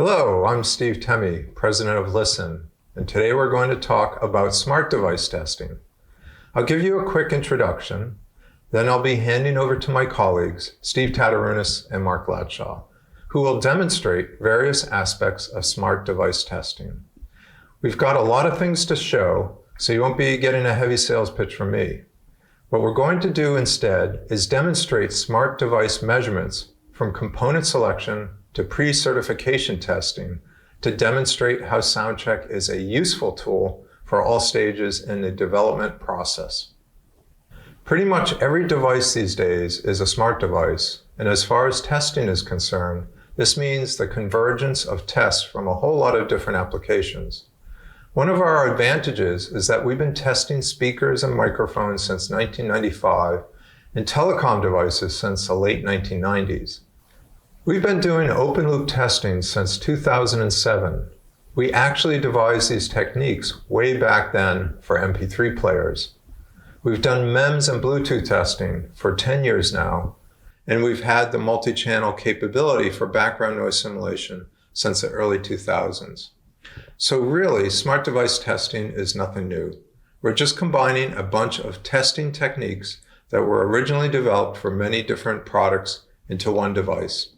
Hello, I'm Steve Temme, President of Listen, and today we're going to talk about smart device testing. I'll give you a quick introduction, then I'll be handing over to my colleagues, Steve Tatarunas and Mark Latshaw, who will demonstrate various aspects of smart device testing. We've got a lot of things to show, so you won't be getting a heavy sales pitch from me. What we're going to do instead is demonstrate smart device measurements from component selection to pre-certification testing to demonstrate how SoundCheck is a useful tool for all stages in the development process. Pretty much every device these days is a smart device, and as far as testing is concerned, this means the convergence of tests from a whole lot of different applications. One of our advantages is that we've been testing speakers and microphones since 1995 and telecom devices since the late 1990s. We've been doing open-loop testing since 2007. We actually devised these techniques way back then for MP3 players. We've done MEMS and Bluetooth testing for 10 years now, and we've had the multi-channel capability for background noise simulation since the early 2000s. So really, smart device testing is nothing new. We're just combining a bunch of testing techniques that were originally developed for many different products into one device.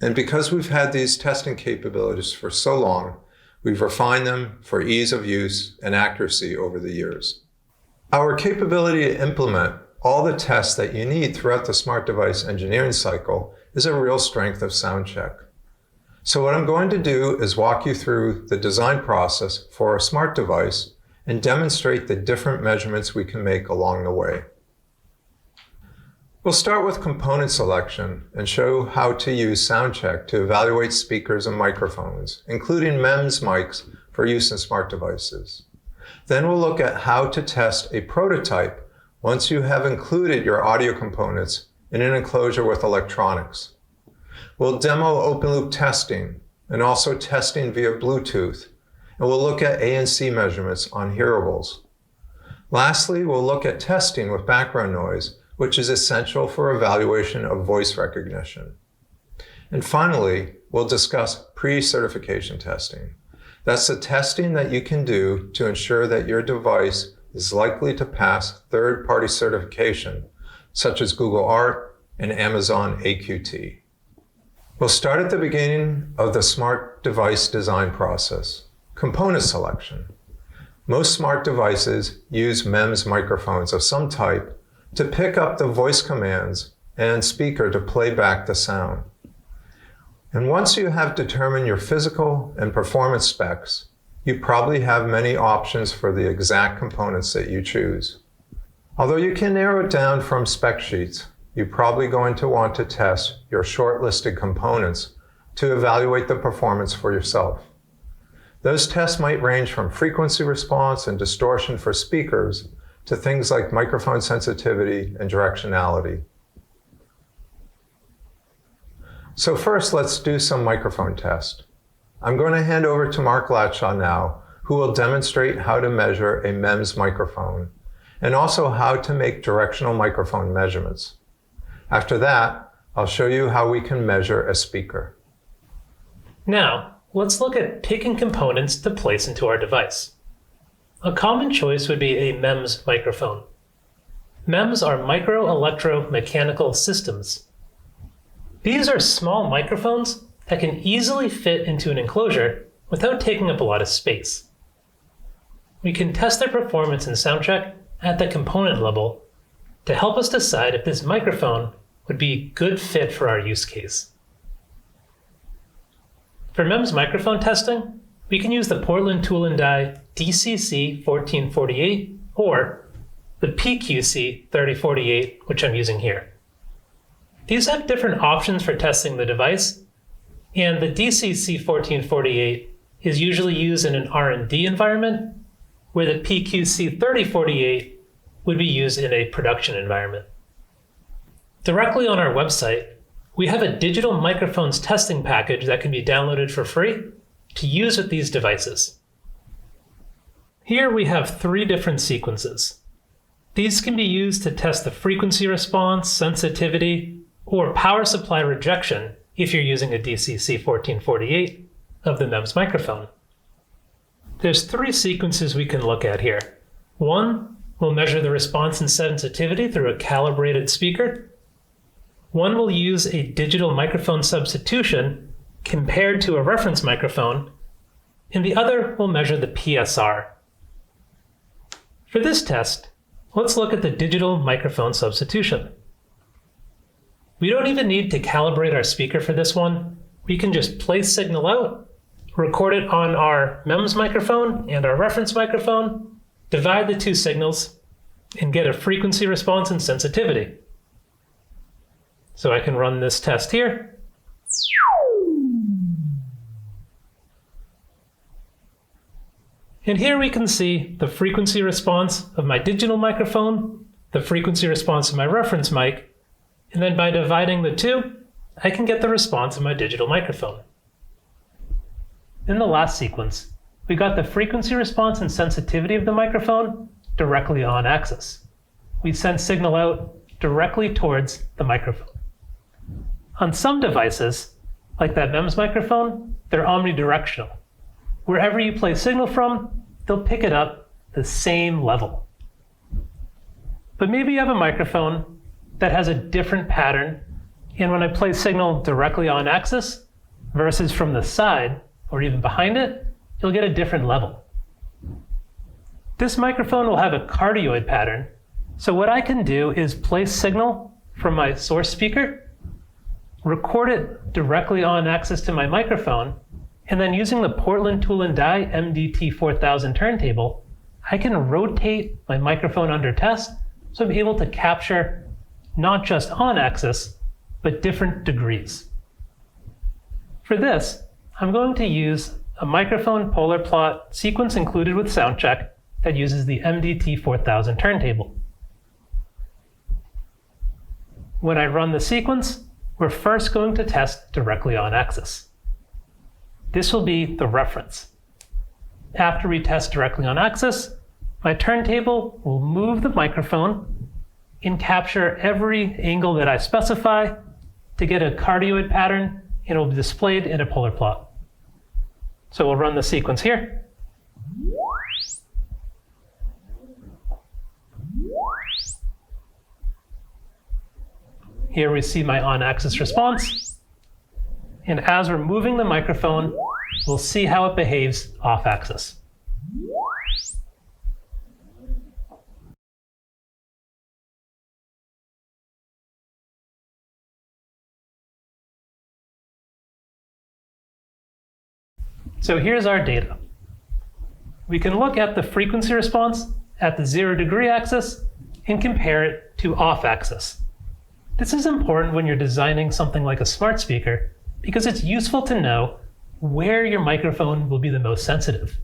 And because we've had these testing capabilities for so long, we've refined them for ease of use and accuracy over the years. Our capability to implement all the tests that you need throughout the smart device engineering cycle is a real strength of SoundCheck. So what I'm going to do is walk you through the design process for a smart device and demonstrate the different measurements we can make along the way. We'll start with component selection and show how to use SoundCheck to evaluate speakers and microphones, including MEMS mics for use in smart devices. Then we'll look at how to test a prototype once you have included your audio components in an enclosure with electronics. We'll demo open-loop testing and also testing via Bluetooth, and we'll look at ANC measurements on hearables. Lastly, we'll look at testing with background noise, which is essential for evaluation of voice recognition. And finally, we'll discuss pre-certification testing. That's the testing that you can do to ensure that your device is likely to pass third-party certification, such as Google Art and Amazon AQT. We'll start at the beginning of the smart device design process, component selection. Most smart devices use MEMS microphones of some type to pick up the voice commands and speaker to play back the sound. And once you have determined your physical and performance specs, you probably have many options for the exact components that you choose. Although you can narrow it down from spec sheets, you're probably going to want to test your shortlisted components to evaluate the performance for yourself. Those tests might range from frequency response and distortion for speakers to things like microphone sensitivity and directionality. So first, let's do some microphone test. I'm going to hand over to Mark Latshaw now, who will demonstrate how to measure a MEMS microphone and also how to make directional microphone measurements. After that, I'll show you how we can measure a speaker. Now, let's look at picking components to place into our device. A common choice would be a MEMS microphone. MEMS are micro-electro-mechanical systems. These are small microphones that can easily fit into an enclosure without taking up a lot of space. We can test their performance in SoundCheck at the component level to help us decide if this microphone would be a good fit for our use case. For MEMS microphone testing, we can use the Portland Tool & Die DCC 1448 or the PQC 3048, which I'm using here. These have different options for testing the device, and the DCC 1448 is usually used in an R&D environment, where the PQC 3048 would be used in a production environment. Directly on our website, we have a digital microphones testing package that can be downloaded for free to use with these devices. Here we have 3 different sequences. These can be used to test the frequency response, sensitivity, or power supply rejection if you're using a DCC 1448, of the MEMS microphone. There's 3 sequences we can look at here. 1, we'll measure the response and sensitivity through a calibrated speaker. 1 will use a digital microphone substitution compared to a reference microphone, and the other will measure the PSR. For this test, let's look at the digital microphone substitution. We don't even need to calibrate our speaker for this one. We can just place signal out, record it on our MEMS microphone and our reference microphone, divide the 2 signals, and get a frequency response and sensitivity. So I can run this test here. And here we can see the frequency response of my digital microphone, the frequency response of my reference mic, and then by dividing the 2, I can get the response of my digital microphone. In the last sequence, we got the frequency response and sensitivity of the microphone directly on axis. We sent signal out directly towards the microphone. On some devices, like that MEMS microphone, they're omnidirectional. Wherever you play signal from, they'll pick it up the same level. But maybe you have a microphone that has a different pattern, and when I play signal directly on axis versus from the side or even behind it, you'll get a different level. This microphone will have a cardioid pattern, so what I can do is place signal from my source speaker, record it directly on axis to my microphone, and then using the Portland Tool and Die MDT4000 turntable, I can rotate my microphone under test, so I'm able to capture not just on axis, but different degrees. For this, I'm going to use a microphone polar plot sequence included with SoundCheck that uses the MDT4000 turntable. When I run the sequence, we're first going to test directly on axis. This will be the reference. After we test directly on axis, my turntable will move the microphone and capture every angle that I specify to get a cardioid pattern, and it will be displayed in a polar plot. So we'll run the sequence here. Here we see my on-axis response. And as we're moving the microphone, we'll see how it behaves off-axis. So here's our data. We can look at the frequency response at the 0-degree axis and compare it to off-axis. This is important when you're designing something like a smart speaker because it's useful to know where your microphone will be the most sensitive.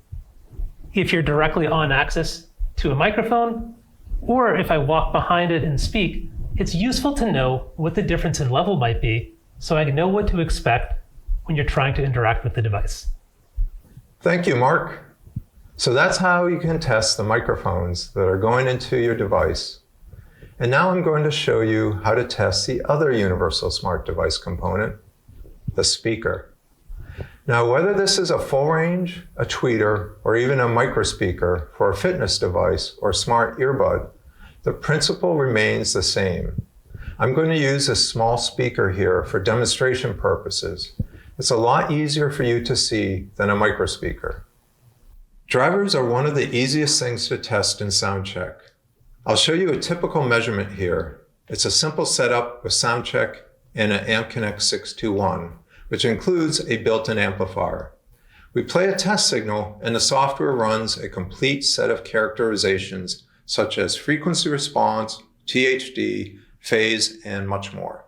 If you're directly on axis to a microphone, or if I walk behind it and speak, it's useful to know what the difference in level might be so I know what to expect when you're trying to interact with the device. Thank you, Mark. So that's how you can test the microphones that are going into your device. And now I'm going to show you how to test the other universal smart device component, the speaker. Now, whether this is a full range, a tweeter, or even a microspeaker for a fitness device or smart earbud, the principle remains the same. I'm going to use a small speaker here for demonstration purposes. It's a lot easier for you to see than a microspeaker. Drivers are one of the easiest things to test in SoundCheck. I'll show you a typical measurement here. It's a simple setup with SoundCheck and an AmpConnect 621, which includes a built-in amplifier. We play a test signal and the software runs a complete set of characterizations such as frequency response, THD, phase, and much more.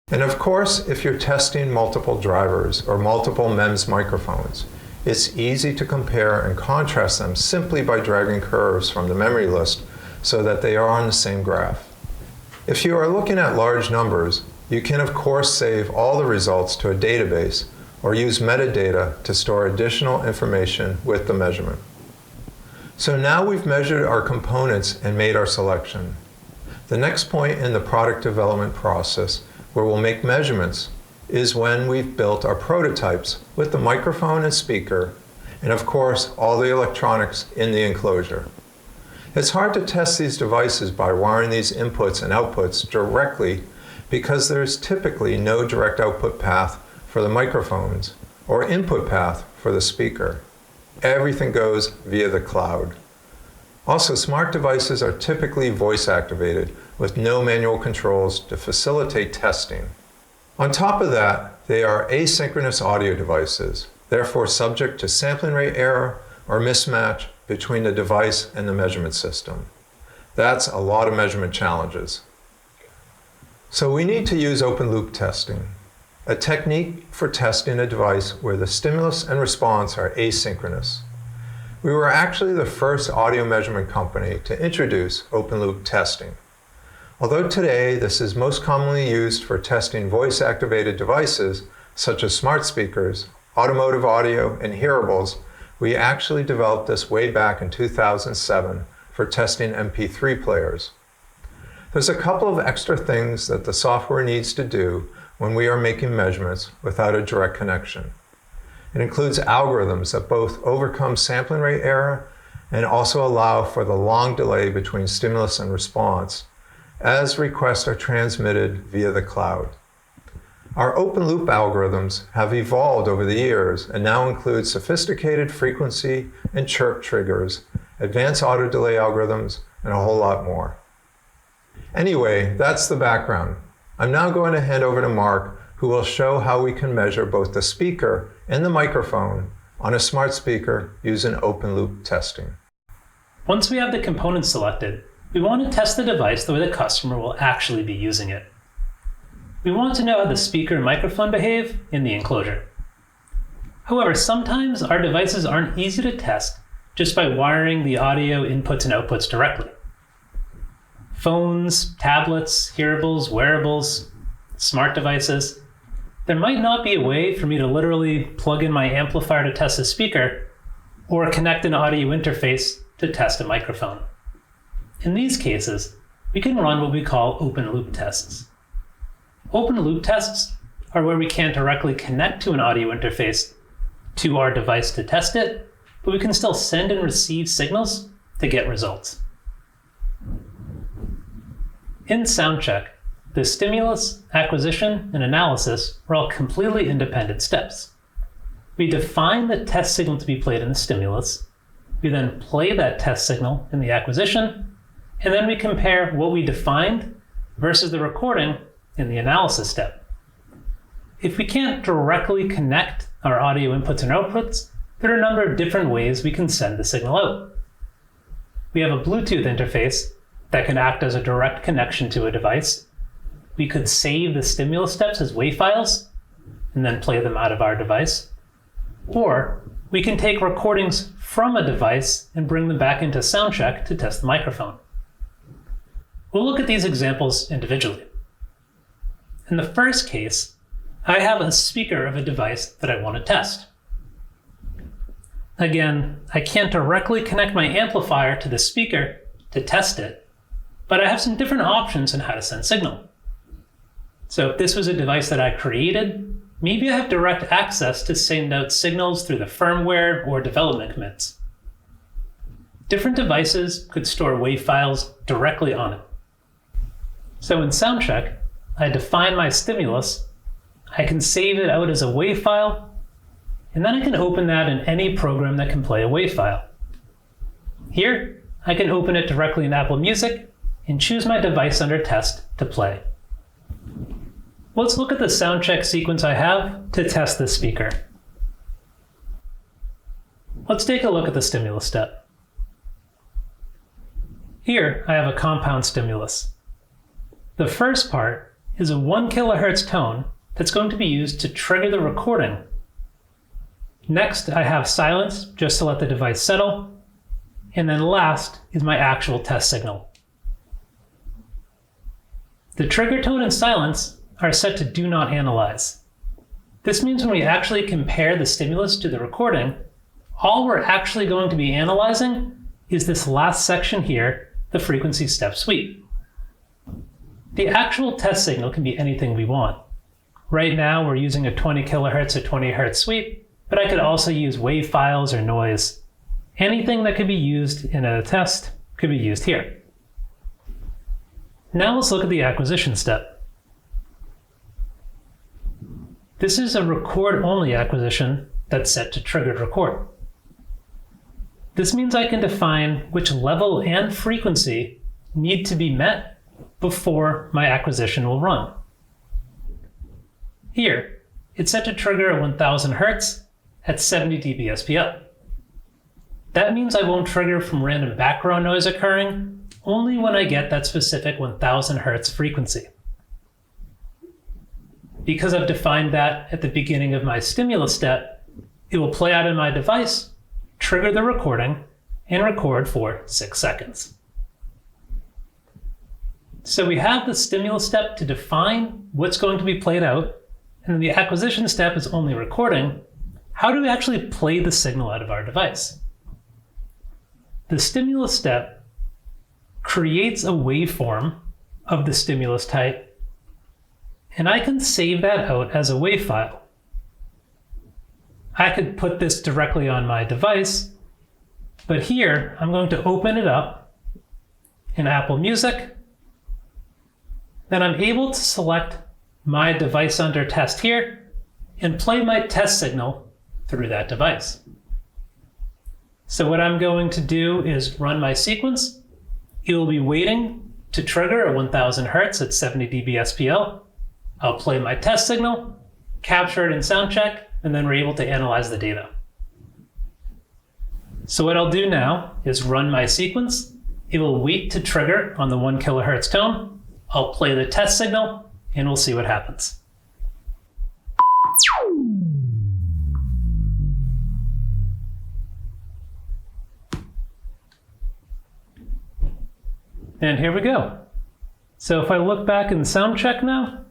And of course, if you're testing multiple drivers or multiple MEMS microphones, it's easy to compare and contrast them simply by dragging curves from the memory list so that they are on the same graph. If you are looking at large numbers, you can of course save all the results to a database or use metadata to store additional information with the measurement. So now we've measured our components and made our selection. The next point in the product development process where we'll make measurements is when we've built our prototypes with the microphone and speaker, and of course, all the electronics in the enclosure. It's hard to test these devices by wiring these inputs and outputs directly because there's typically no direct output path for the microphones or input path for the speaker. Everything goes via the cloud. Also, smart devices are typically voice activated with no manual controls to facilitate testing. On top of that, they are asynchronous audio devices, therefore subject to sampling rate error or mismatch between the device and the measurement system. That's a lot of measurement challenges. So we need to use open loop testing, a technique for testing a device where the stimulus and response are asynchronous. We were actually the first audio measurement company to introduce open loop testing. Although today this is most commonly used for testing voice-activated devices such as smart speakers, automotive audio, and hearables, we actually developed this way back in 2007 for testing MP3 players. There's a couple of extra things that the software needs to do when we are making measurements without a direct connection. It includes algorithms that both overcome sampling rate error and also allow for the long delay between stimulus and response as requests are transmitted via the cloud. Our open loop algorithms have evolved over the years and now include sophisticated frequency and chirp triggers, advanced auto delay algorithms, and a whole lot more. Anyway, that's the background. I'm now going to hand over to Mark, who will show how we can measure both the speaker and the microphone on a smart speaker using open loop testing. Once we have the components selected, we want to test the device the way the customer will actually be using it. We want to know how the speaker and microphone behave in the enclosure. However, sometimes our devices aren't easy to test just by wiring the audio inputs and outputs directly. Phones, tablets, hearables, wearables, smart devices. There might not be a way for me to literally plug in my amplifier to test a speaker or connect an audio interface to test a microphone. In these cases, we can run what we call open loop tests. Open loop tests are where we can't directly connect to an audio interface to our device to test it, but we can still send and receive signals to get results. In SoundCheck, the stimulus, acquisition, and analysis are all completely independent steps. We define the test signal to be played in the stimulus, we then play that test signal in the acquisition, and then we compare what we defined versus the recording in the analysis step. If we can't directly connect our audio inputs and outputs, there are a number of different ways we can send the signal out. We have a Bluetooth interface that can act as a direct connection to a device. We could save the stimulus steps as WAV files and then play them out of our device. Or we can take recordings from a device and bring them back into SoundCheck to test the microphone. We'll look at these examples individually. In the first case, I have a speaker of a device that I want to test. Again, I can't directly connect my amplifier to the speaker to test it, but I have some different options on how to send signal. So if this was a device that I created, maybe I have direct access to send out signals through the firmware or development commits. Different devices could store WAV files directly on it. So in SoundCheck, I define my stimulus, I can save it out as a WAV file, and then I can open that in any program that can play a WAV file. Here, I can open it directly in Apple Music and choose my device under test to play. Let's look at the SoundCheck sequence I have to test this speaker. Let's take a look at the stimulus step. Here, I have a compound stimulus. The first part is a 1 kilohertz tone that's going to be used to trigger the recording. Next, I have silence just to let the device settle. And then last is my actual test signal. The trigger tone and silence are set to do not analyze. This means when we actually compare the stimulus to the recording, all we're actually going to be analyzing is this last section here, the frequency step sweep. The actual test signal can be anything we want. Right now, we're using a 20 kilohertz or 20 hertz sweep, but I could also use WAV files or noise. Anything that could be used in a test could be used here. Now let's look at the acquisition step. This is a record-only acquisition that's set to triggered record. This means I can define which level and frequency need to be met before my acquisition will run. Here, it's set to trigger at 1000 Hertz at 70 dB SPL. That means I won't trigger from random background noise occurring only when I get that specific 1000 Hertz frequency. Because I've defined that at the beginning of my stimulus step, it will play out in my device, trigger the recording, and record for 6 seconds. So we have the stimulus step to define what's going to be played out, and then the acquisition step is only recording. How do we actually play the signal out of our device? The stimulus step creates a waveform of the stimulus type, and I can save that out as a WAV file. I could put this directly on my device, but here I'm going to open it up in Apple Music. Then I'm able to select my device under test here and play my test signal through that device. So what I'm going to do is run my sequence. It will be waiting to trigger at 1000 Hertz at 70 dB SPL. I'll play my test signal, capture it in SoundCheck, and then we're able to analyze the data. So what I'll do now is run my sequence. It will wait to trigger on the 1 kilohertz tone. I'll play the test signal, and we'll see what happens. And here we go. So if I look back in SoundCheck now,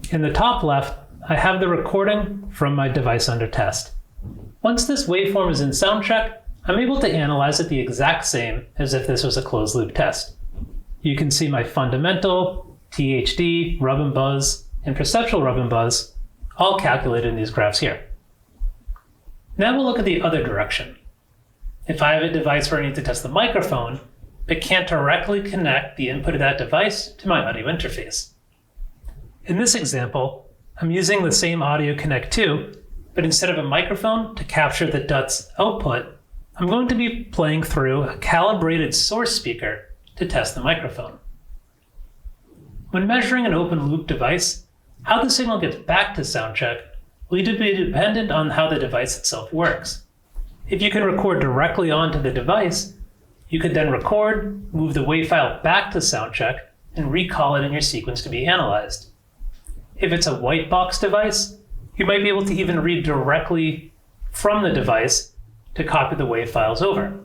in the top left, I have the recording from my device under test. Once this waveform is in SoundCheck, I'm able to analyze it the exact same as if this was a closed loop test. You can see my fundamental, THD, rub and buzz, and perceptual rub and buzz all calculated in these graphs here. Now we'll look at the other direction. If I have a device where I need to test the microphone, but can't directly connect the input of that device to my audio interface. In this example, I'm using the same Audio Connect 2, but instead of a microphone to capture the DUT's output, I'm going to be playing through a calibrated source speaker to test the microphone. When measuring an open loop device, how the signal gets back to SoundCheck will need to be dependent on how the device itself works. If you can record directly onto the device, you could then record, move the WAV file back to SoundCheck, and recall it in your sequence to be analyzed. If it's a white box device, you might be able to even read directly from the device to copy the WAV files over.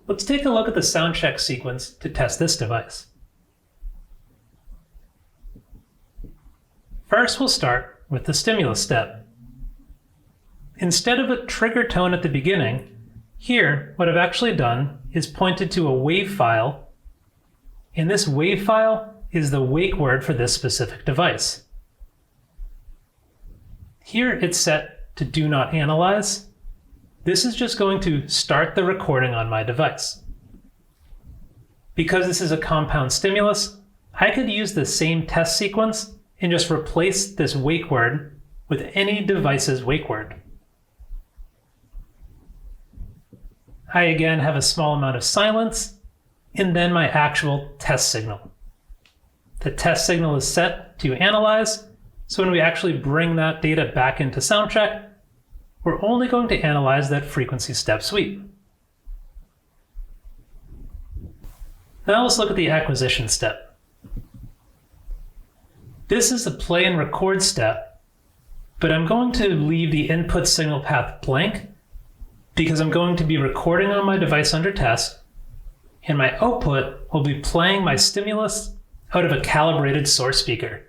Let's take a look at the SoundCheck sequence to test this device. First, we'll start with the stimulus step. Instead of a trigger tone at the beginning, here, what I've actually done is pointed to a WAV file, and this WAV file is the wake word for this specific device. Here, it's set to do not analyze. This is just going to start the recording on my device. Because this is a compound stimulus, I could use the same test sequence and just replace this wake word with any device's wake word. I again have a small amount of silence, and then my actual test signal. The test signal is set to analyze, so when we actually bring that data back into SoundCheck, we're only going to analyze that frequency step sweep. Now let's look at the acquisition step. This is the play and record step, but I'm going to leave the input signal path blank because I'm going to be recording on my device under test, and my output will be playing my stimulus out of a calibrated source speaker.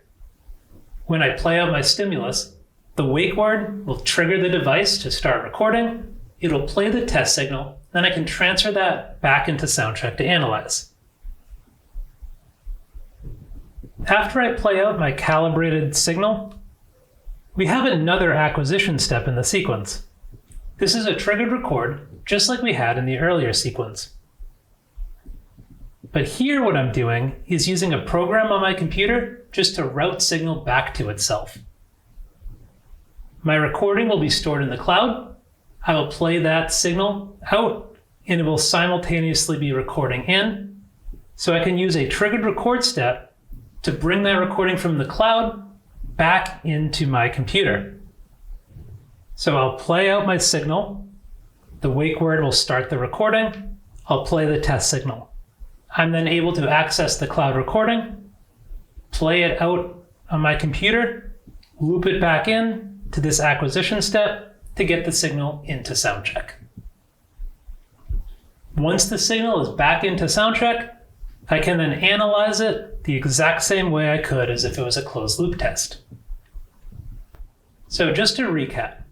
When I play out my stimulus, the wake word will trigger the device to start recording, it'll play the test signal, then I can transfer that back into SoundCheck to analyze. After I play out my calibrated signal, we have another acquisition step in the sequence. This is a triggered record, just like we had in the earlier sequence. But here what I'm doing is using a program on my computer just to route signal back to itself. My recording will be stored in the cloud. I will play that signal out, and it will simultaneously be recording in. So I can use a triggered record step to bring that recording from the cloud back into my computer. So I'll play out my signal. The wake word will start the recording. I'll play the test signal. I'm then able to access the cloud recording, play it out on my computer, loop it back in to this acquisition step to get the signal into SoundCheck. Once the signal is back into SoundCheck, I can then analyze it the exact same way I could as if it was a closed loop test. So just to recap,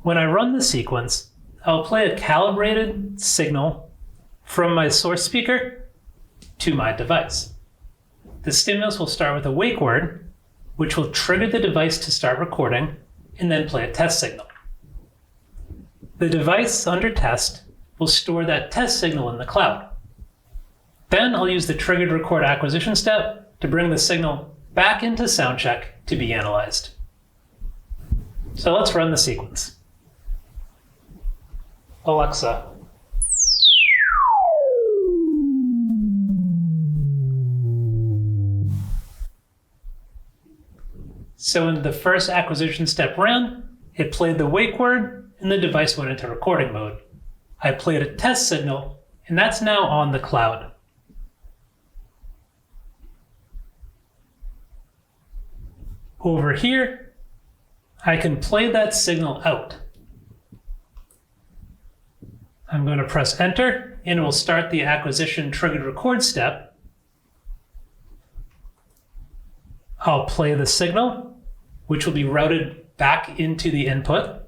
when I run the sequence, I'll play a calibrated signal from my source speaker to my device. The stimulus will start with a wake word, which will trigger the device to start recording and then play a test signal. The device under test will store that test signal in the cloud. Then I'll use the triggered record acquisition step to bring the signal back into SoundCheck to be analyzed. So let's run the sequence. Alexa, so when the first acquisition step ran, it played the wake word and the device went into recording mode. I played a test signal and that's now on the cloud. Over here, I can play that signal out. I'm going to press enter and it will start the acquisition triggered record step. I'll play the signal, which will be routed back into the input.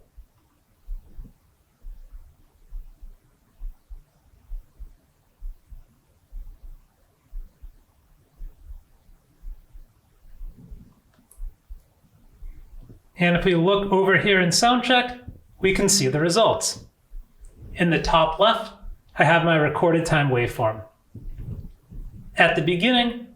And if we look over here in SoundCheck, we can see the results. In the top left, I have my recorded time waveform. At the beginning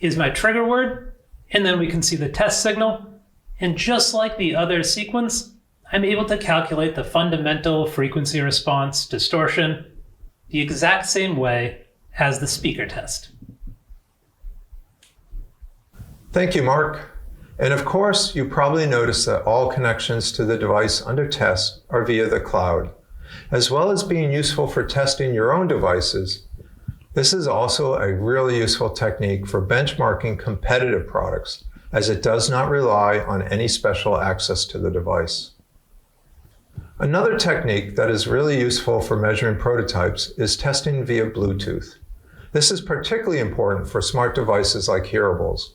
is my trigger word, and then we can see the test signal. And just like the other sequence, I'm able to calculate the fundamental frequency response distortion the exact same way as the speaker test. Thank you, Mark. And of course, you probably noticed that all connections to the device under test are via the cloud. As well as being useful for testing your own devices, this is also a really useful technique for benchmarking competitive products, as it does not rely on any special access to the device. Another technique that is really useful for measuring prototypes is testing via Bluetooth. This is particularly important for smart devices like hearables.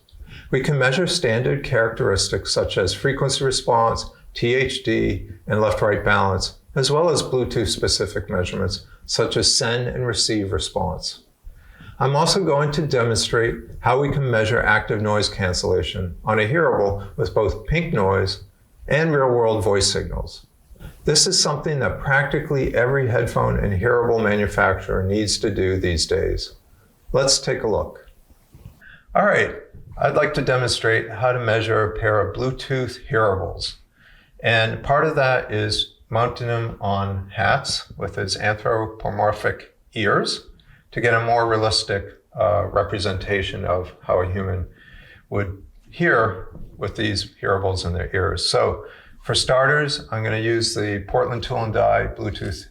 We can measure standard characteristics such as frequency response, THD, and left-right balance, as well as Bluetooth-specific measurements such as send and receive response. I'm also going to demonstrate how we can measure active noise cancellation on a hearable with both pink noise and real-world voice signals. This is something that practically every headphone and hearable manufacturer needs to do these days. Let's take a look. All right, I'd like to demonstrate how to measure a pair of Bluetooth hearables. And part of that is mounting them on hats with its anthropomorphic ears to get a more realistic representation of how a human would hear with these hearables in their ears. So for starters, I'm going to use the Portland Tool & Die Bluetooth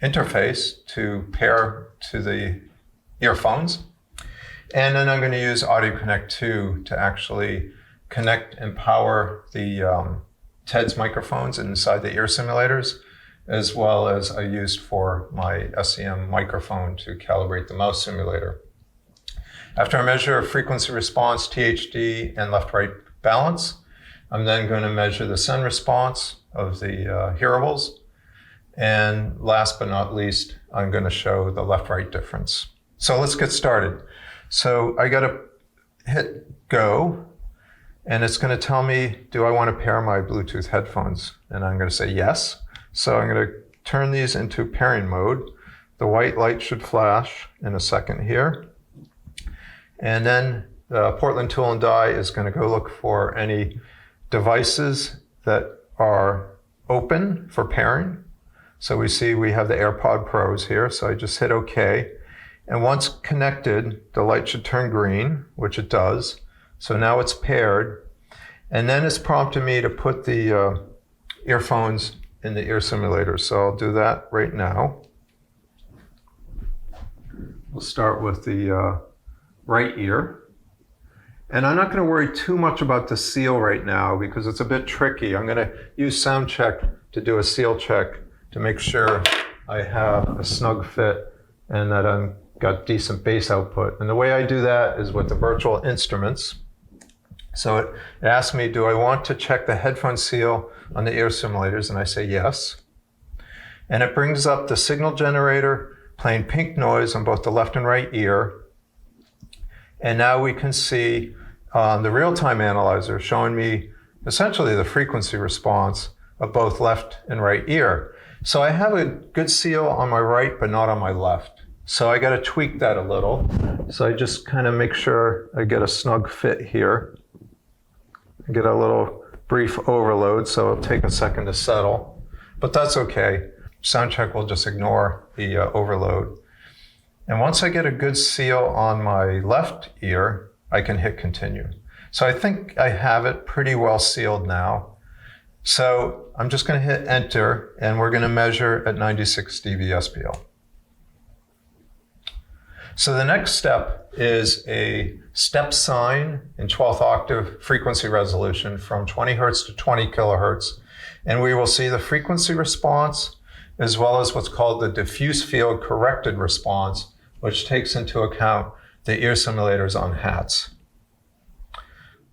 interface to pair to the earphones. And then I'm going to use Audio Connect 2 to actually connect and power the TEDS microphones inside the ear simulators, as well as I used for my SEM microphone to calibrate the mouse simulator. After I measure frequency response, THD, and left-right balance, I'm then going to measure the send response of the hearables. And last but not least, I'm going to show the left-right difference. So let's get started. So I got a hit go, and it's going to tell me, do I want to pair my Bluetooth headphones? And I'm going to say yes. So I'm going to turn these into pairing mode. The white light should flash in a second here. And then the Portland Tool and Die is going to go look for any devices that are open for pairing. So we see we have the AirPod Pros here. So I just hit OK. And once connected, the light should turn green, which it does. So now it's paired. And then it's prompted me to put the earphones in the ear simulator. So I'll do that right now. We'll start with the right ear. And I'm not going to worry too much about the seal right now because it's a bit tricky. I'm going to use SoundCheck to do a seal check to make sure I have a snug fit and that I've got decent bass output. And the way I do that is with the virtual instruments. So it asks me, do I want to check the headphone seal on the ear simulators? And I say yes. And it brings up the signal generator playing pink noise on both the left and right ear. And now we can see the real-time analyzer showing me essentially the frequency response of both left and right ear. So I have a good seal on my right, but not on my left. So I got to tweak that a little. So I just kind of make sure I get a snug fit here. I get a little brief overload, so it'll take a second to settle. But that's okay. SoundCheck will just ignore the overload. And once I get a good seal on my left ear, I can hit continue. So I think I have it pretty well sealed now. So I'm just going to hit enter, and we're going to measure at 96 dB SPL. So the next step is a step sign in 12th octave frequency resolution from 20 hertz to 20 kilohertz. And we will see the frequency response as well as what's called the diffuse field corrected response, which takes into account the ear simulators on hats.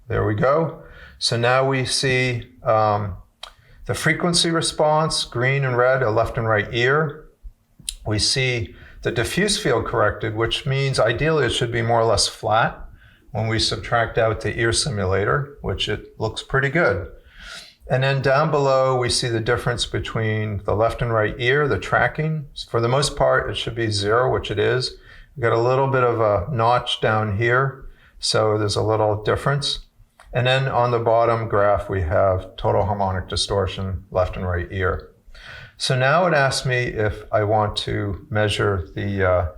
There we go. So now we see the frequency response, green and red, a left and right ear. We see the diffuse field corrected, which means ideally it should be more or less flat when we subtract out the ear simulator, which it looks pretty good. And then down below, we see the difference between the left and right ear, the tracking. For the most part, it should be 0, which it is. We've got a little bit of a notch down here, so there's a little difference. And then on the bottom graph, we have total harmonic distortion, left and right ear. So now it asks me if I want to measure the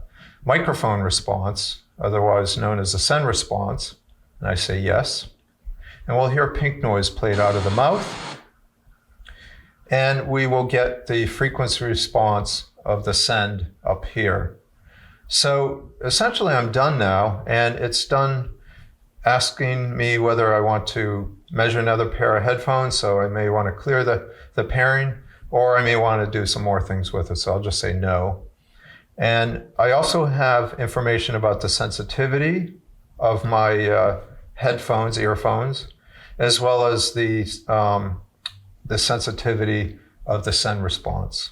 microphone response, otherwise known as the send response. And I say yes. And we'll hear pink noise played out of the mouth. And we will get the frequency response of the send up here. So essentially I'm done now, and it's done asking me whether I want to measure another pair of headphones. So I may want to clear the pairing, or I may want to do some more things with it. So I'll just say no. And I also have information about the sensitivity of my headphones, earphones, as well as the sensitivity of the send response.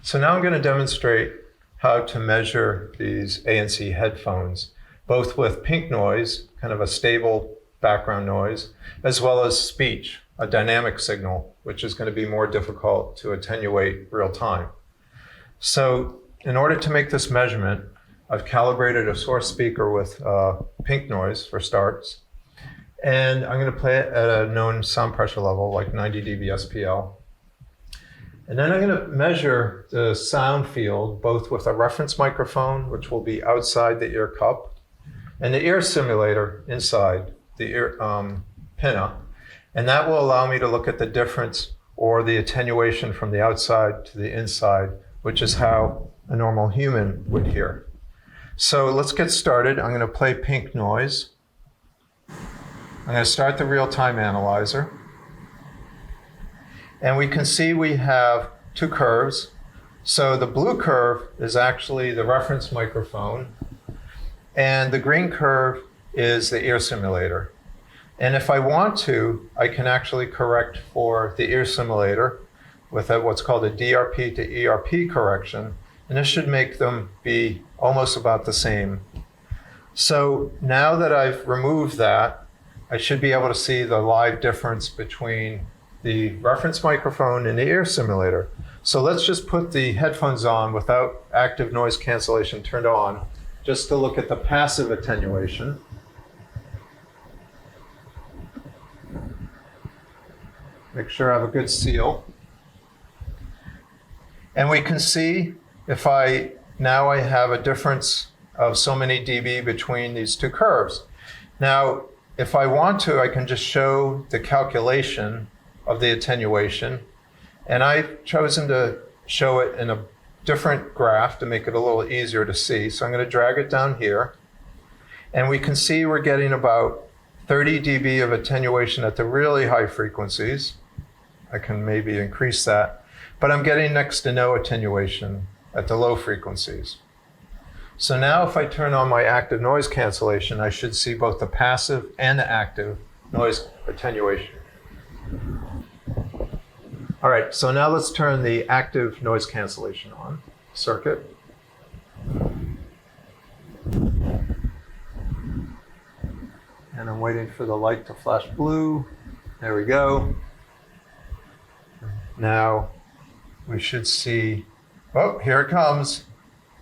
So now I'm going to demonstrate how to measure these ANC headphones, both with pink noise, kind of a stable background noise, as well as speech, a dynamic signal, which is going to be more difficult to attenuate real time. So in order to make this measurement, I've calibrated a source speaker with pink noise for starts. And I'm going to play it at a known sound pressure level, like 90 dB SPL. And then I'm going to measure the sound field, both with a reference microphone, which will be outside the ear cup, and the ear simulator inside the ear pinna. And that will allow me to look at the difference or the attenuation from the outside to the inside, which is how a normal human would hear. So let's get started. I'm going to play pink noise. I'm going to start the real-time analyzer. And we can see we have two curves. So the blue curve is actually the reference microphone, and the green curve is the ear simulator. And if I want to, I can actually correct for the ear simulator with what's called a DRP to ERP correction, and this should make them be almost about the same. So now that I've removed that, I should be able to see the live difference between the reference microphone and the ear simulator. So let's just put the headphones on without active noise cancellation turned on, just to look at the passive attenuation. Make sure I have a good seal. And we can see if now I have a difference of so many dB between these two curves. Now, if I want to, I can just show the calculation of the attenuation. And I've chosen to show it in a different graph to make it a little easier to see. So I'm going to drag it down here. And we can see we're getting about 30 dB of attenuation at the really high frequencies. I can maybe increase that. But I'm getting next to no attenuation at the low frequencies. So now if I turn on my active noise cancellation, I should see both the passive and the active noise attenuation. All right, so now let's turn the active noise cancellation on circuit. And I'm waiting for the light to flash blue. There we go. Now we should see, oh, here it comes.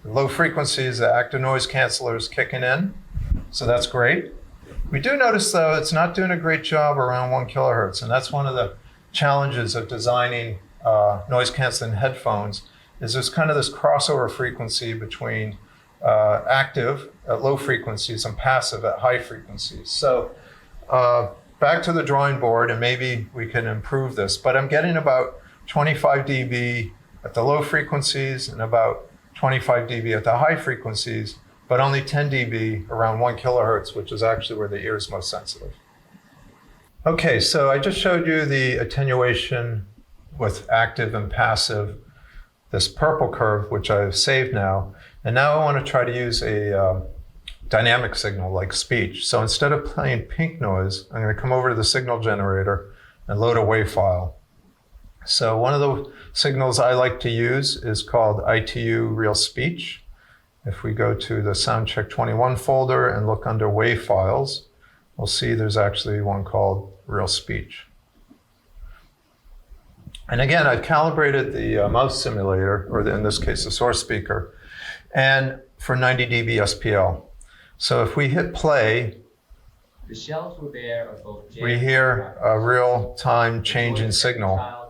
The low frequencies, the active noise canceller is kicking in. So that's great. We do notice though, it's not doing a great job around 1 kilohertz. And that's one of the challenges of designing noise canceling headphones is there's kind of this crossover frequency between active at low frequencies and passive at high frequencies. So back to the drawing board, and maybe we can improve this, but I'm getting about 25 dB at the low frequencies and about 25 dB at the high frequencies, but only 10 dB around 1 kilohertz, which is actually where the ear is most sensitive. Okay, so I just showed you the attenuation with active and passive, this purple curve, which I've saved now. And now I want to try to use a dynamic signal like speech. So instead of playing pink noise, I'm going to come over to the signal generator and load a WAV file. So one of the signals I like to use is called ITU Real Speech. If we go to the SoundCheck 21 folder and look under WAV files, we'll see there's actually one called Real Speech. And again, I've calibrated the mouse simulator, or in this case, the source speaker, and for 90 dB SPL. So if we hit play, the shelves were bare of both jam we hear a real-time change in signal.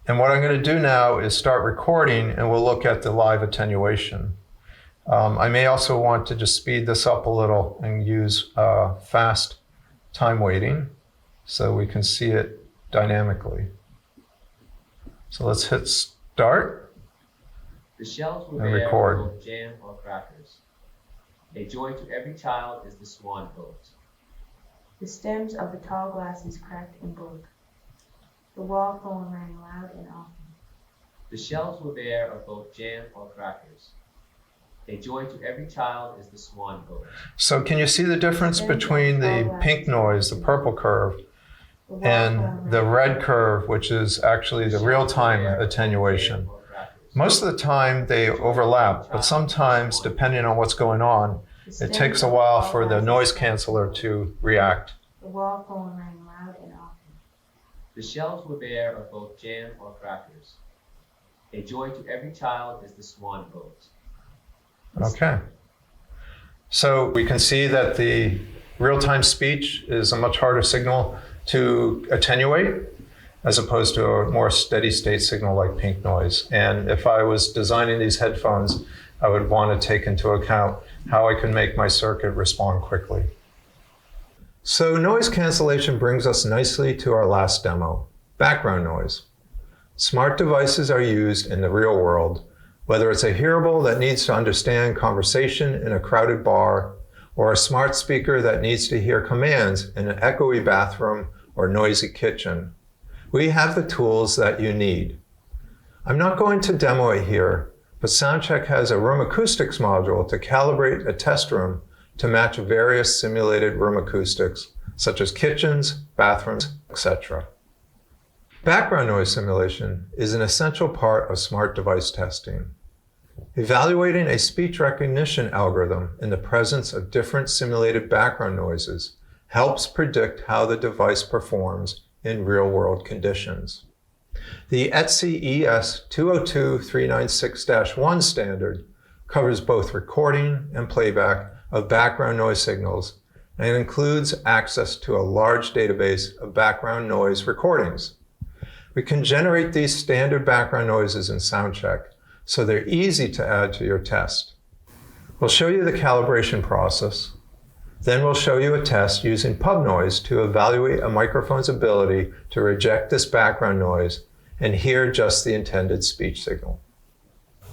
And what I'm going to do now is start recording, and we'll look at the live attenuation. I may also want to just speed this up a little and use fast time waiting so we can see it dynamically. So let's hit start the shelves were and bare record. of both jam or crackers. A joy to every child is the swan boat. The stems of the tall glasses cracked and broke. The wall phone rang loud and often. The shelves were bare of both jam or crackers. A joy to every child is the swan boat. So can you see the difference between the pink noise, the purple curve, and the red curve, which is actually the real-time attenuation? Most of the time they overlap, but sometimes, depending on what's going on, it takes a while for the noise canceller to react. The wall phone rang loud and often. The shelves were bare of both jam or crackers. A joy to every child is the swan boat. Okay. So we can see that the real-time speech is a much harder signal to attenuate as opposed to a more steady state signal like pink noise. And if I was designing these headphones, I would want to take into account how I can make my circuit respond quickly. So noise cancellation brings us nicely to our last demo, background noise. Smart devices are used in the real world, whether it's a hearable that needs to understand conversation in a crowded bar, or a smart speaker that needs to hear commands in an echoey bathroom or noisy kitchen. We have the tools that you need. I'm not going to demo it here, but SoundCheck has a room acoustics module to calibrate a test room to match various simulated room acoustics, such as kitchens, bathrooms, etc. Background noise simulation is an essential part of smart device testing. Evaluating a speech recognition algorithm in the presence of different simulated background noises helps predict how the device performs in real-world conditions. The ETSI ES 202396-1 standard covers both recording and playback of background noise signals and includes access to a large database of background noise recordings. We can generate these standard background noises in SoundCheck, so they're easy to add to your test. We'll show you the calibration process. Then we'll show you a test using pub noise to evaluate a microphone's ability to reject this background noise and hear just the intended speech signal.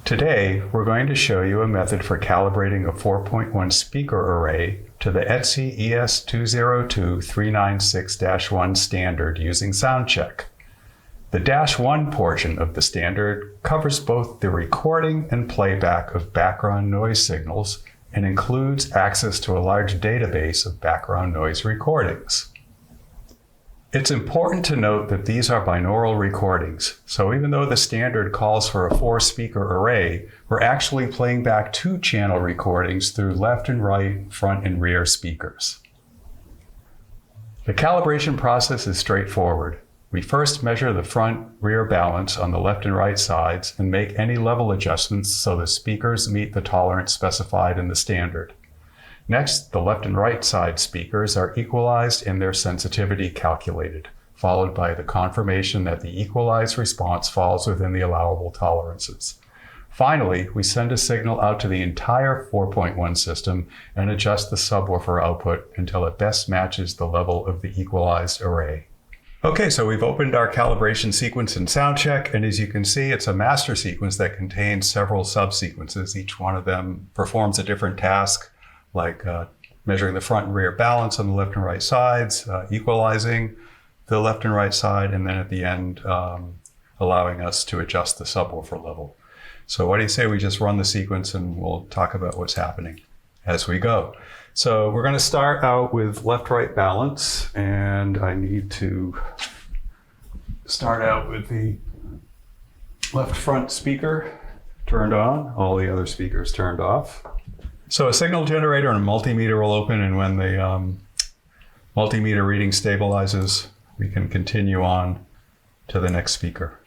Today, we're going to show you a method for calibrating a 4.1 speaker array to the ETSI ES 202396-1 standard using SoundCheck. The -1 portion of the standard covers both the recording and playback of background noise signals and includes access to a large database of background noise recordings. It's important to note that these are binaural recordings, so even though the standard calls for a 4-speaker array, we're actually playing back 2-channel recordings through left and right, front and rear speakers. The calibration process is straightforward. We first measure the front-rear balance on the left and right sides and make any level adjustments so the speakers meet the tolerance specified in the standard. Next, the left and right side speakers are equalized and their sensitivity calculated, followed by the confirmation that the equalized response falls within the allowable tolerances. Finally, we send a signal out to the entire 4.1 system and adjust the subwoofer output until it best matches the level of the equalized array. Okay, so we've opened our calibration sequence in SoundCheck, and as you can see, it's a master sequence that contains several subsequences. Each one of them performs a different task, like measuring the front and rear balance on the left and right sides, equalizing the left and right side, and then at the end, allowing us to adjust the subwoofer level. So what do you say we just run the sequence and we'll talk about what's happening as we go. So we're going to start out with left-right balance, and I need to start out with the left front speaker turned on, all the other speakers turned off. So a signal generator and a multimeter will open, and when the multimeter reading stabilizes, we can continue on to the next speaker.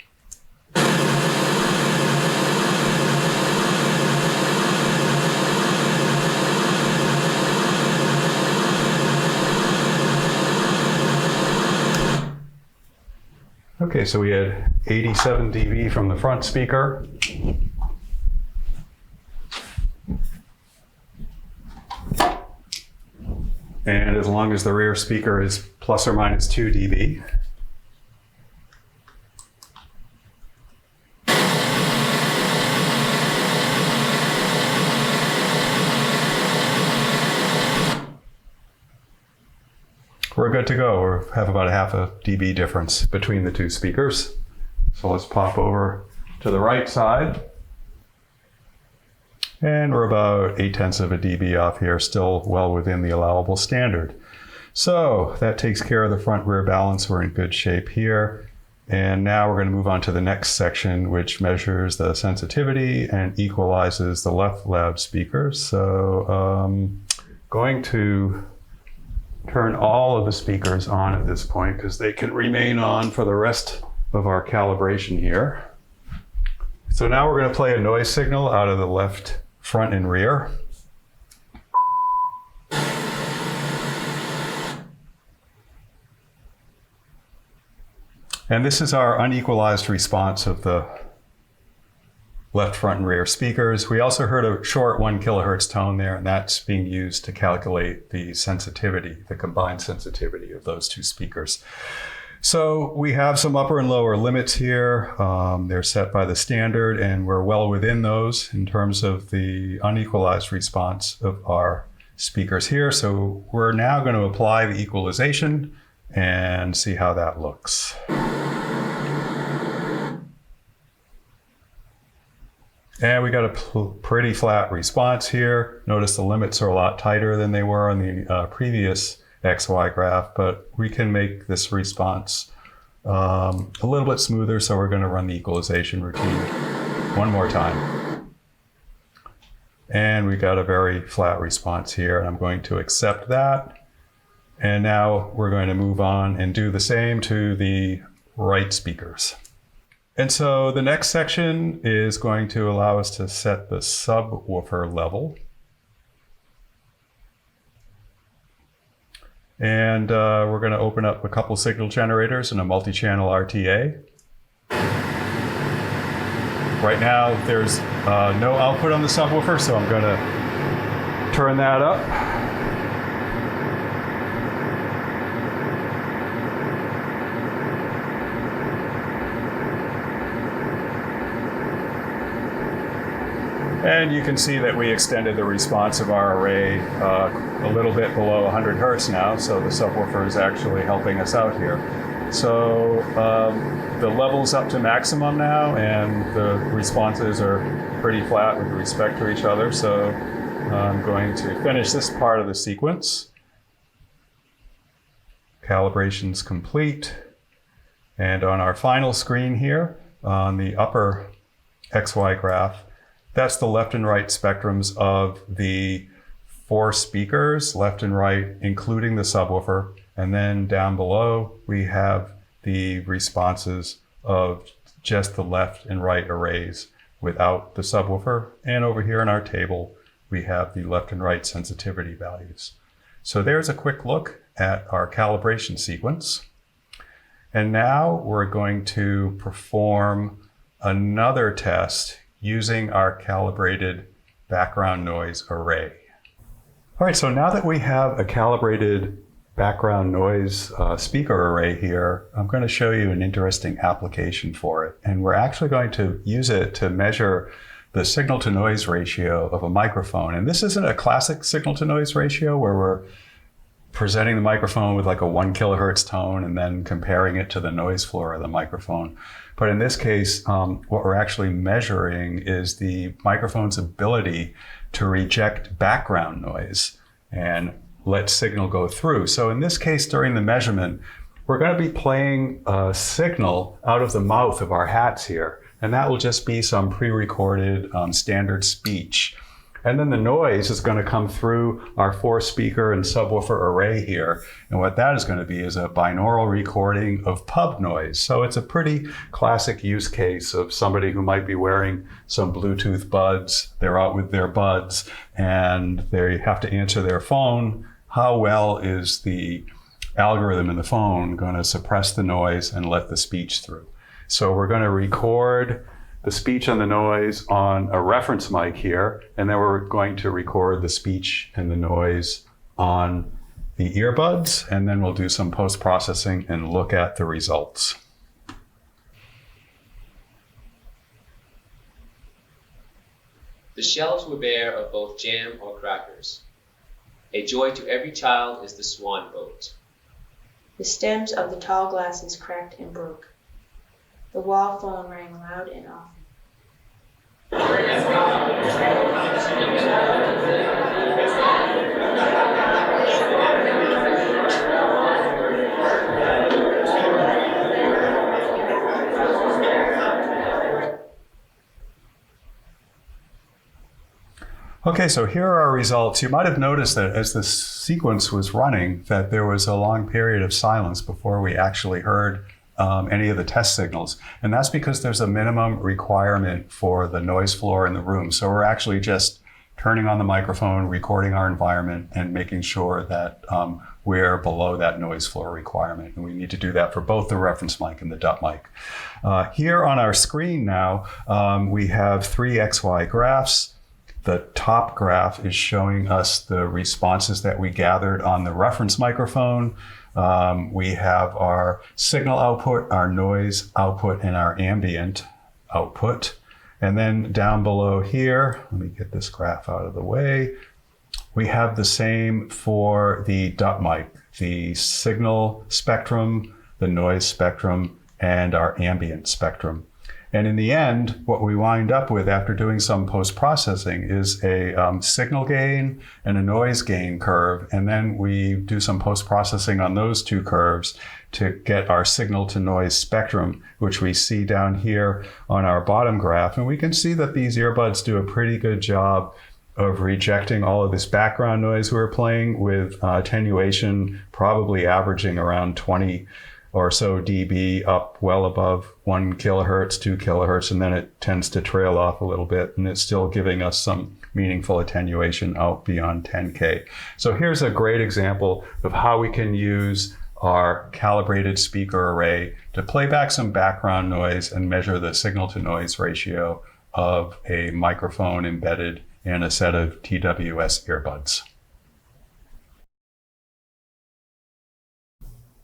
Okay, so we had 87 dB from the front speaker. And as long as the rear speaker is plus or minus 2 dB. We're good to go. We have about a half a dB difference between the two speakers. So let's pop over to the right side. And we're about 0.8 of a dB off here, still well within the allowable standard. So that takes care of the front-rear balance. We're in good shape here. And now we're going to move on to the next section, which measures the sensitivity and equalizes the left loudspeaker. So going to turn all of the speakers on at this point because they can remain on for the rest of our calibration here. So now we're going to play a noise signal out of the left front and rear. And this is our unequalized response of the left front and rear speakers. We also heard a short 1 kilohertz tone there, and that's being used to calculate the sensitivity, the combined sensitivity of those two speakers. So we have some upper and lower limits here. They're set by the standard, and we're well within those in terms of the unequalized response of our speakers here. So we're now going to apply the equalization and see how that looks. And we got a pretty flat response here. Notice the limits are a lot tighter than they were on the previous XY graph, but we can make this response a little bit smoother, so we're going to run the equalization routine one more time. And we got a very flat response here, and I'm going to accept that. And now we're going to move on and do the same to the right speakers. And so the next section is going to allow us to set the subwoofer level. And we're going to open up a couple signal generators and a multi-channel RTA. Right now there's no output on the subwoofer, so I'm going to turn that up. And you can see that we extended the response of our array a little bit below 100 hertz now, so the subwoofer is actually helping us out here. So the level's up to maximum now, and the responses are pretty flat with respect to each other. So I'm going to finish this part of the sequence. Calibration's complete. And on our final screen here, on the upper XY graph, that's the left and right spectrums of the 4 speakers, left and right, including the subwoofer. And then down below, we have the responses of just the left and right arrays without the subwoofer. And over here in our table, we have the left and right sensitivity values. So there's a quick look at our calibration sequence. And now we're going to perform another test using our calibrated background noise array. All right, so now that we have a calibrated background noise speaker array here, I'm going to show you an interesting application for it. And we're actually going to use it to measure the signal to noise ratio of a microphone. And this isn't a classic signal to noise ratio where we're presenting the microphone with like a 1 kilohertz tone and then comparing it to the noise floor of the microphone. But in this case, what we're actually measuring is the microphone's ability to reject background noise and let signal go through. So in this case, during the measurement, we're going to be playing a signal out of the mouth of our hats here. And that will just be some pre-recorded standard speech. And then the noise is going to come through our 4-speaker and subwoofer array here. And what that is going to be is a binaural recording of pub noise. So it's a pretty classic use case of somebody who might be wearing some Bluetooth buds. They're out with their buds and they have to answer their phone. How well is the algorithm in the phone going to suppress the noise and let the speech through? So we're going to record the speech and the noise on a reference mic here, and then we're going to record the speech and the noise on the earbuds, and then we'll do some post-processing and look at the results. The shelves were bare of both jam or crackers. A joy to every child is the swan boat. The stems of the tall glasses cracked and broke. The wall phone rang loud and often. Okay, so here are our results. You might have noticed that as the sequence was running, that there was a long period of silence before we actually heard any of the test signals. And that's because there's a minimum requirement for the noise floor in the room. So we're actually just turning on the microphone, recording our environment, and making sure that we're below that noise floor requirement. And we need to do that for both the reference mic and the DUT mic. Here on our screen now, we have 3 XY graphs. The top graph is showing us the responses that we gathered on the reference microphone. We have our signal output, our noise output, and our ambient output. And then down below here, let me get this graph out of the way. We have the same for the DUT mic, the signal spectrum, the noise spectrum, and our ambient spectrum. And in the end, what we wind up with after doing some post-processing is a signal gain and a noise gain curve. And then we do some post-processing on those 2 curves to get our signal to noise spectrum, which we see down here on our bottom graph. And we can see that these earbuds do a pretty good job of rejecting all of this background noise we were playing with attenuation probably averaging around 20 or so dB up well above 1 kilohertz, 2 kilohertz, and then it tends to trail off a little bit, and it's still giving us some meaningful attenuation out beyond 10K. So here's a great example of how we can use our calibrated speaker array to play back some background noise and measure the signal-to-noise ratio of a microphone embedded in a set of TWS earbuds.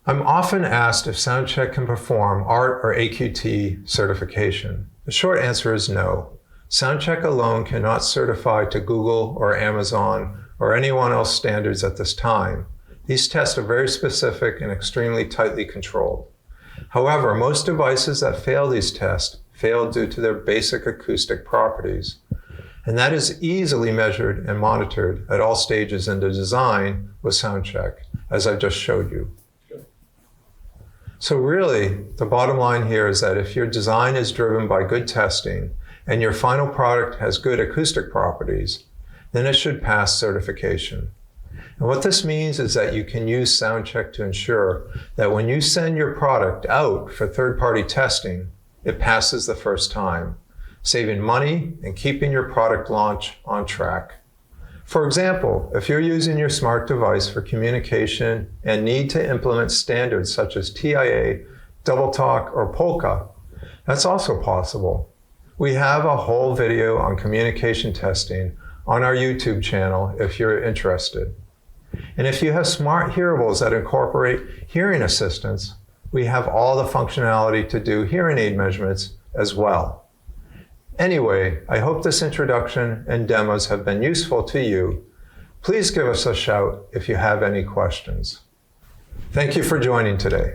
I'm often asked if SoundCheck can perform ART or AQT certification. The short answer is no. SoundCheck alone cannot certify to Google or Amazon or anyone else standards at this time. These tests are very specific and extremely tightly controlled. However, most devices that fail these tests fail due to their basic acoustic properties. And that is easily measured and monitored at all stages in the design with SoundCheck, as I just showed you. So really, the bottom line here is that if your design is driven by good testing and your final product has good acoustic properties, then it should pass certification. And what this means is that you can use SoundCheck to ensure that when you send your product out for third-party testing, it passes the first time, saving money and keeping your product launch on track. For example, if you're using your smart device for communication and need to implement standards such as TIA, Double Talk, or Polka, that's also possible. We have a whole video on communication testing on our YouTube channel if you're interested. And if you have smart hearables that incorporate hearing assistance, we have all the functionality to do hearing aid measurements as well. Anyway, I hope this introduction and demos have been useful to you. Please give us a shout if you have any questions. Thank you for joining today.